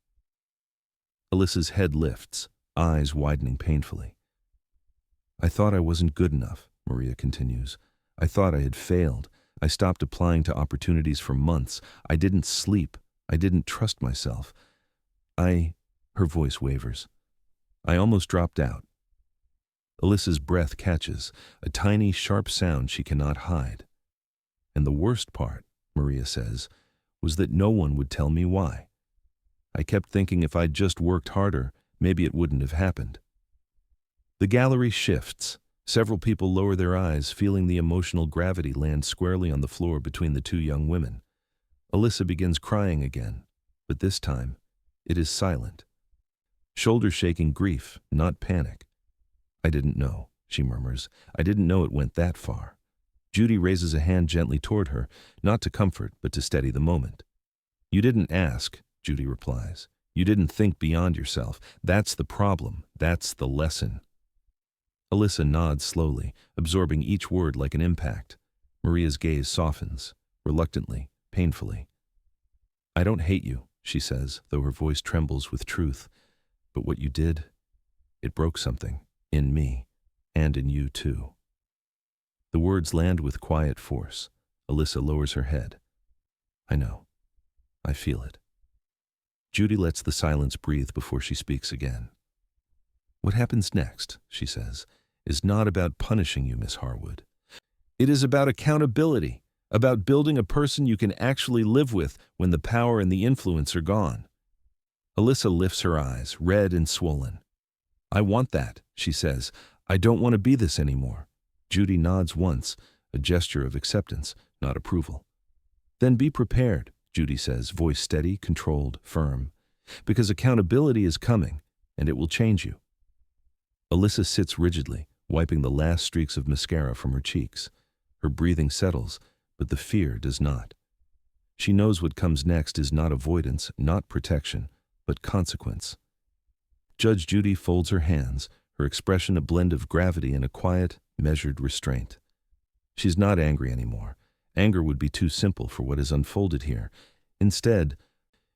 Alyssa's head lifts, eyes widening painfully. "I thought I wasn't good enough," Maria continues. "I thought I had failed. I stopped applying to opportunities for months. I didn't sleep. I didn't trust myself. Her voice wavers. "I almost dropped out." Alyssa's breath catches, a tiny, sharp sound she cannot hide. "And the worst part," Maria says, "was that no one would tell me why. I kept thinking if I'd just worked harder, maybe it wouldn't have happened." The gallery shifts. Several people lower their eyes, feeling the emotional gravity land squarely on the floor between the two young women. Alyssa begins crying again, but this time, it is silent. Shoulder-shaking grief, not panic. "I didn't know," she murmurs. "I didn't know it went that far." Judy raises a hand gently toward her, not to comfort, but to steady the moment. "You didn't ask," Judy replies. "You didn't think beyond yourself. That's the problem. That's the lesson." Alyssa nods slowly, absorbing each word like an impact. Maria's gaze softens, reluctantly, painfully. "I don't hate you," she says, though her voice trembles with truth. "But what you did, it broke something, in me, and in you too." The words land with quiet force. Alyssa lowers her head. "I know. I feel it." Judy lets the silence breathe before she speaks again. "What happens next," she says, "is not about punishing you, Miss Harwood. It is about accountability, about building a person you can actually live with when the power and the influence are gone." Alyssa lifts her eyes, red and swollen. "I want that," she says. "I don't want to be this anymore." Judy nods once, a gesture of acceptance, not approval. "Then be prepared," Judy says, voice steady, controlled, firm. "Because accountability is coming, and it will change you." Alyssa sits rigidly, wiping the last streaks of mascara from her cheeks. Her breathing settles, but the fear does not. She knows what comes next is not avoidance, not protection, but consequence. Judge Judy folds her hands, her expression a blend of gravity and a quiet, measured restraint. She's not angry anymore. Anger would be too simple for what has unfolded here. Instead,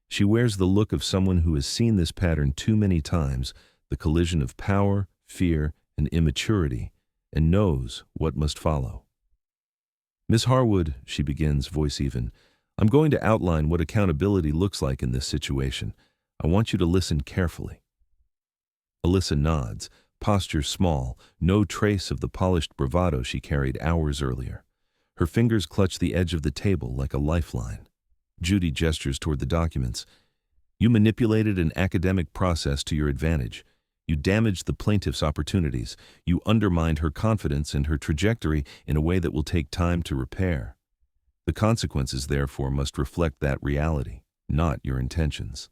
she wears the look of someone who has seen this pattern too many times, the collision of power, fear, and immaturity, and knows what must follow. "Miss Harwood," she begins, voice even, "I'm going to outline what accountability looks like in this situation. I want you to listen carefully." Alyssa nods, posture small, no trace of the polished bravado she carried hours earlier. Her fingers clutch the edge of the table like a lifeline. Judy gestures toward the documents. "You manipulated an academic process to your advantage. You damaged the plaintiff's opportunities. You undermined her confidence and her trajectory in a way that will take time to repair. The consequences, therefore, must reflect that reality, not your intentions."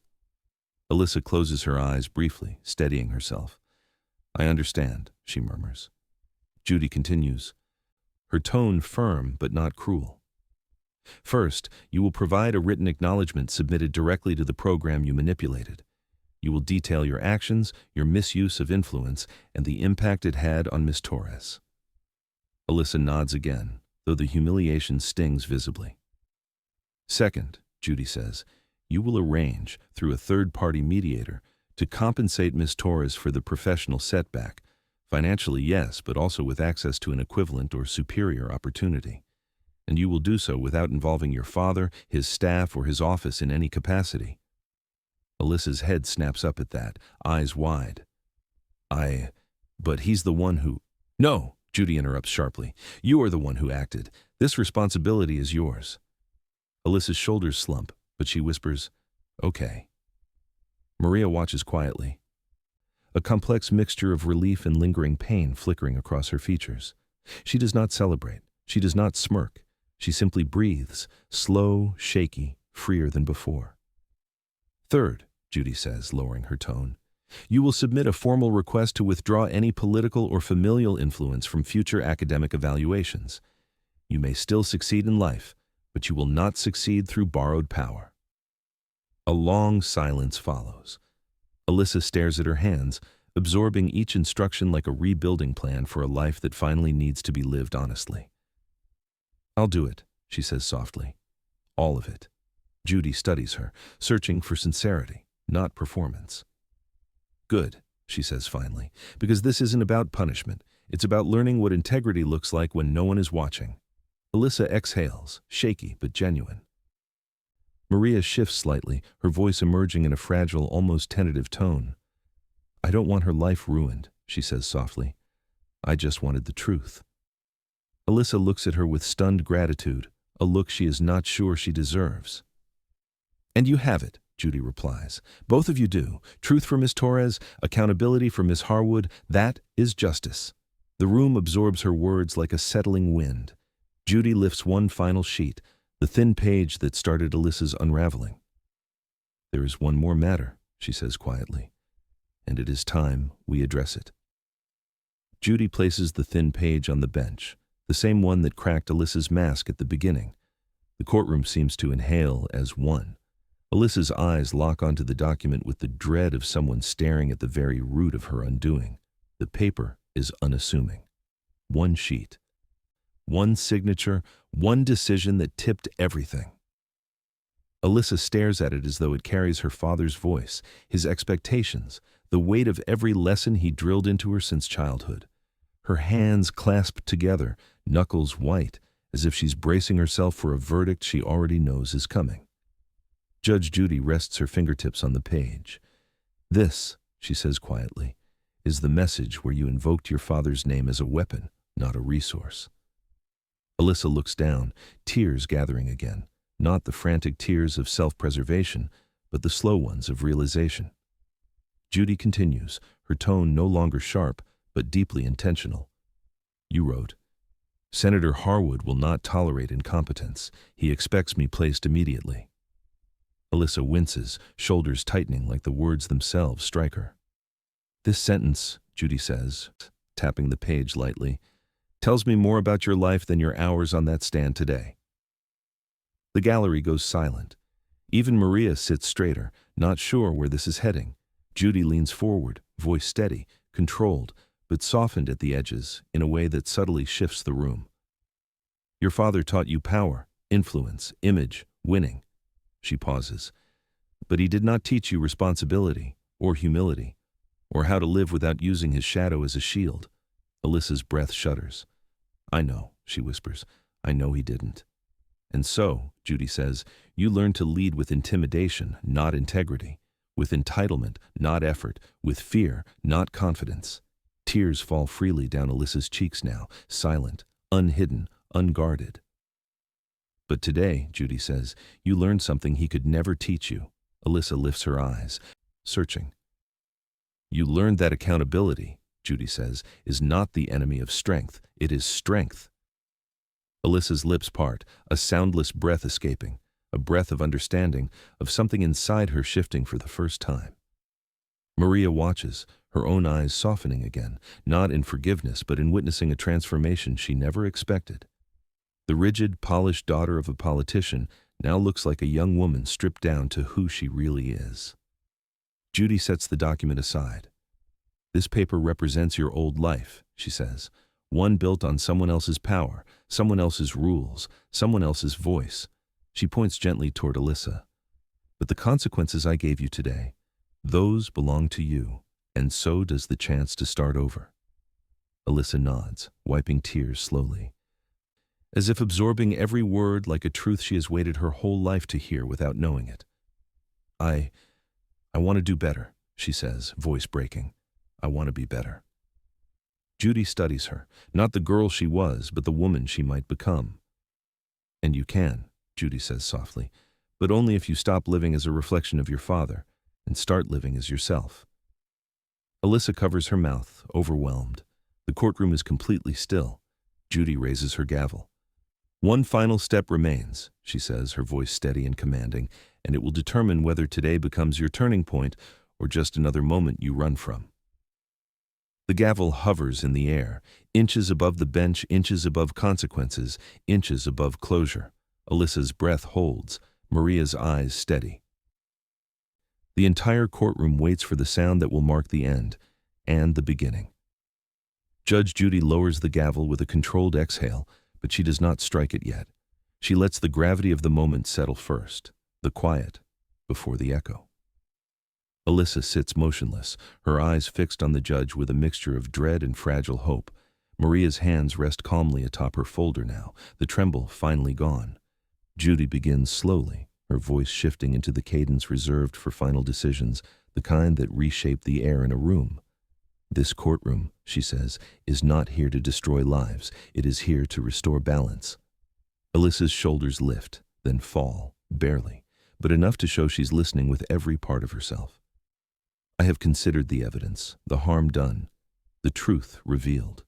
Alyssa closes her eyes briefly, steadying herself. "I understand," she murmurs. Judy continues, her tone firm but not cruel. "First, you will provide a written acknowledgement submitted directly to the program you manipulated. You will detail your actions, your misuse of influence, and the impact it had on Miss Torres." Alyssa nods again, though the humiliation stings visibly. "Second," Judy says, "you will arrange, through a third-party mediator, to compensate Miss Torres for the professional setback. Financially, yes, but also with access to an equivalent or superior opportunity. And you will do so without involving your father, his staff, or his office in any capacity." Alyssa's head snaps up at that, eyes wide. But he's the one who—" "No," Judy interrupts sharply. "You are the one who acted. This responsibility is yours." Alyssa's shoulders slump, but she whispers, "Okay." Maria watches quietly, a complex mixture of relief and lingering pain flickering across her features. She does not celebrate. She does not smirk. She simply breathes, slow, shaky, freer than before. "Third," Judy says, lowering her tone, "you will submit a formal request to withdraw any political or familial influence from future academic evaluations. You may still succeed in life, but you will not succeed through borrowed power." A long silence follows. Alyssa stares at her hands, absorbing each instruction like a rebuilding plan for a life that finally needs to be lived honestly. "I'll do it," she says softly. "All of it." Judy studies her, searching for sincerity, not performance. "Good," she says finally, "because this isn't about punishment. It's about learning what integrity looks like when no one is watching." Alyssa exhales, shaky but genuine. Maria shifts slightly, her voice emerging in a fragile, almost tentative tone. "I don't want her life ruined," she says softly. "I just wanted the truth." Alyssa looks at her with stunned gratitude, a look she is not sure she deserves. "And you have it," Judy replies. "Both of you do. Truth for Miss Torres, accountability for Miss Harwood, that is justice." The room absorbs her words like a settling wind. Judy lifts one final sheet, the thin page that started Alyssa's unraveling. "There is one more matter," she says quietly, "and it is time we address it." Judy places the thin page on the bench, the same one that cracked Alyssa's mask at the beginning. The courtroom seems to inhale as one. Alyssa's eyes lock onto the document with the dread of someone staring at the very root of her undoing. The paper is unassuming. One sheet. One signature, one decision that tipped everything. Alyssa stares at it as though it carries her father's voice, his expectations, the weight of every lesson he drilled into her since childhood. Her hands clasped together, knuckles white, as if she's bracing herself for a verdict she already knows is coming. Judge Judy rests her fingertips on the page. "This," she says quietly, "is the message where you invoked your father's name as a weapon, not a resource." Alyssa looks down, tears gathering again, not the frantic tears of self-preservation, but the slow ones of realization. Judy continues, her tone no longer sharp, but deeply intentional. "You wrote, 'Senator Harwood will not tolerate incompetence. He expects me placed immediately.'" Alyssa winces, shoulders tightening like the words themselves strike her. "This sentence," Judy says, tapping the page lightly, "tells me more about your life than your hours on that stand today." The gallery goes silent. Even Maria sits straighter, not sure where this is heading. Judy leans forward, voice steady, controlled, but softened at the edges in a way that subtly shifts the room. "Your father taught you power, influence, image, winning." She pauses. "But he did not teach you responsibility, or humility, or how to live without using his shadow as a shield." Alyssa's breath shudders. I know, she whispers. I know he didn't. And so, Judy says, you learn to lead with intimidation, not integrity, with entitlement, not effort, with fear, not confidence. Tears fall freely down Alyssa's cheeks now, silent, unhidden, unguarded. But today, Judy says, you learned something he could never teach you. Alyssa lifts her eyes, searching. You learned that accountability, Judy says, is not the enemy of strength, it is strength. Alyssa's lips part, a soundless breath escaping, a breath of understanding, of something inside her shifting for the first time. Maria watches, her own eyes softening again, not in forgiveness but in witnessing a transformation she never expected. The rigid, polished daughter of a politician now looks like a young woman stripped down to who she really is. Judy sets the document aside. This paper represents your old life, she says, one built on someone else's power, someone else's rules, someone else's voice. She points gently toward Alyssa. But the consequences I gave you today, those belong to you, and so does the chance to start over. Alyssa nods, wiping tears slowly, as if absorbing every word like a truth she has waited her whole life to hear without knowing it. I want to do better, she says, voice breaking. I want to be better. Judy studies her, not the girl she was, but the woman she might become. And you can, Judy says softly, but only if you stop living as a reflection of your father and start living as yourself. Alyssa covers her mouth, overwhelmed. The courtroom is completely still. Judy raises her gavel. One final step remains, she says, her voice steady and commanding, and it will determine whether today becomes your turning point or just another moment you run from. The gavel hovers in the air, inches above the bench, inches above consequences, inches above closure. Alyssa's breath holds, Maria's eyes steady. The entire courtroom waits for the sound that will mark the end and the beginning. Judge Judy lowers the gavel with a controlled exhale, but she does not strike it yet. She lets the gravity of the moment settle first, the quiet before the echo. Alyssa sits motionless, her eyes fixed on the judge with a mixture of dread and fragile hope. Maria's hands rest calmly atop her folder now, the tremble finally gone. Judy begins slowly, her voice shifting into the cadence reserved for final decisions, the kind that reshape the air in a room. This courtroom, she says, is not here to destroy lives. It is here to restore balance. Alyssa's shoulders lift, then fall, barely, but enough to show she's listening with every part of herself. I have considered the evidence, the harm done, the truth revealed.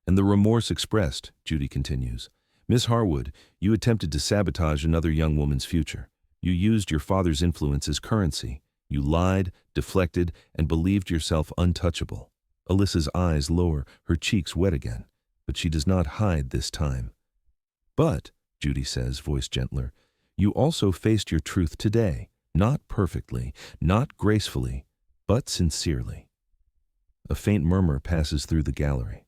And the remorse expressed, Judy continues. Miss Harwood, you attempted to sabotage another young woman's future. You used your father's influence as currency. You lied, deflected, and believed yourself untouchable. Alyssa's eyes lower, her cheeks wet again, but she does not hide this time. But, Judy says, voice gentler, you also faced your truth today, not perfectly, not gracefully, but sincerely. A faint murmur passes through the gallery.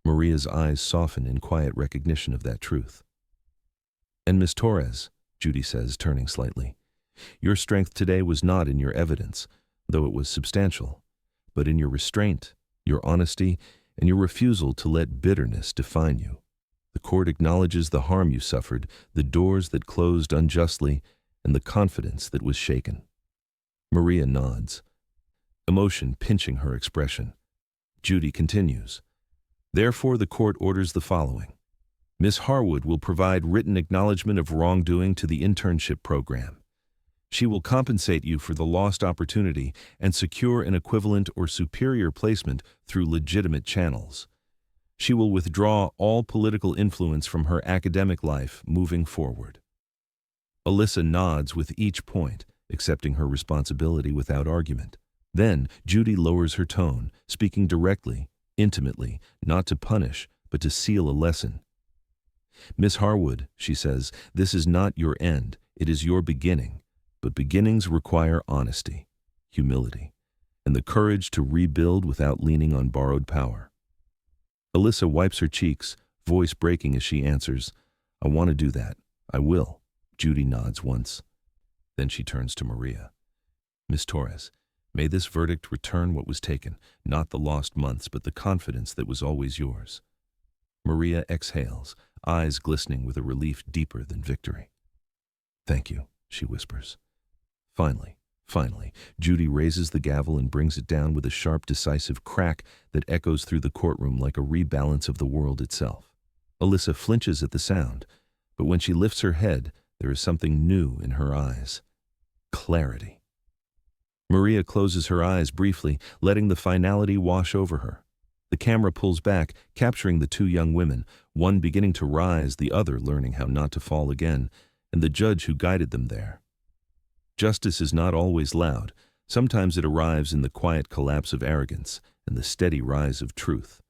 Maria's eyes soften in quiet recognition of that truth. And Miss Torres, Judy says, turning slightly, your strength today was not in your evidence, though it was substantial, but in your restraint, your honesty, and your refusal to let bitterness define you. The court acknowledges the harm you suffered, the doors that closed unjustly, and the confidence that was shaken. Maria nods, emotion pinching her expression. Judy continues. Therefore, the court orders the following. Miss Harwood will provide written acknowledgement of wrongdoing to the internship program. She will compensate you for the lost opportunity and secure an equivalent or superior placement through legitimate channels. She will withdraw all political influence from her academic life moving forward. Alyssa nods with each point, accepting her responsibility without argument. Then Judy lowers her tone, speaking directly, intimately, not to punish, but to seal a lesson. Miss Harwood, she says, this is not your end, it is your beginning. But beginnings require honesty, humility, and the courage to rebuild without leaning on borrowed power. Alyssa wipes her cheeks, voice breaking as she answers, I want to do that. I will. Judy nods once. Then she turns to Maria. Miss Torres, May this verdict return what was taken, not the lost months, but the confidence that was always yours. Maria exhales, eyes glistening with a relief deeper than victory. Thank you, she whispers. Finally, Judy raises the gavel and brings it down with a sharp, decisive crack that echoes through the courtroom like a rebalance of the world itself. Alyssa flinches at the sound, but when she lifts her head, there is something new in her eyes. Clarity. Maria closes her eyes briefly, letting the finality wash over her. The camera pulls back, capturing the two young women, one beginning to rise, the other learning how not to fall again, and the judge who guided them there. Justice is not always loud. Sometimes it arrives in the quiet collapse of arrogance and the steady rise of truth.